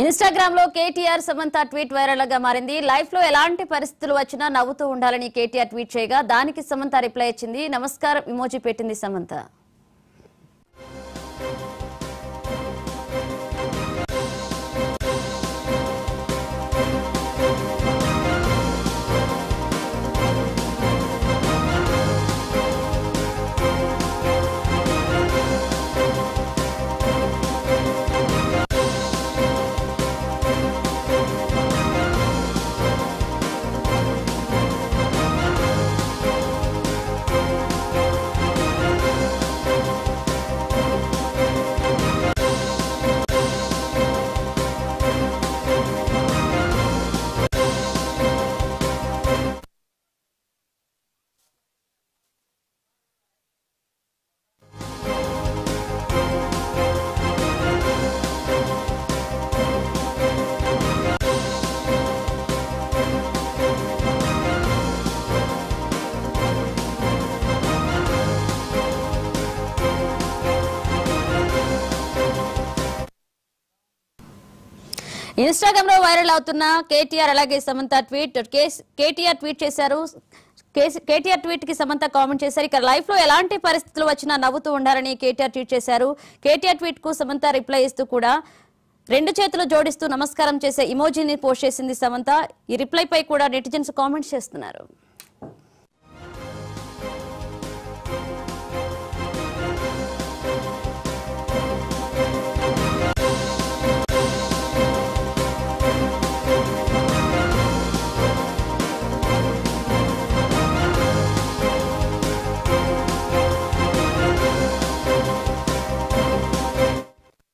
Instagram లో KTR Samantha tweet viral గా మారింది. లైఫ్ లో ఎలాంటి పరిస్థితులు వచ్చినా నవ్వుతూ ఉండాలని కేటీఆర్ ట్వీట్ చేయగా దానికి సమంత రిప్లై ఇచ్చింది. నమస్కారం ఇమోజీ పెట్టింది సమంత. ఇన్‌స్టాగ్రామ్ లో వైరల్ అవుతున్న కేటీఆర్ అలాగే సమంత ట్వీట్. కేటీఆర్ ట్వీట్ చేశారు. కేటీఆర్ ట్వీట్ కి సమంత కామెంట్ చేశారు. ఇక లైఫ్ లో ఎలాంటి పరిస్థితులు వచ్చినా నవ్వుతూ ఉండాలని కేటీఆర్ ట్వీట్ చేశారు. కేటీఆర్ ట్వీట్ కు సమంత రిప్లై ఇస్తూ కూడా 2 చేతులు జోడిస్తూ నమస్కారం చేసే ఇమోజీని పోస్ట్ చేసింది సమంత. ఈ రిప్లై పై కూడా నెటిజన్స్ కామెంట్స్ చేస్తున్నారు.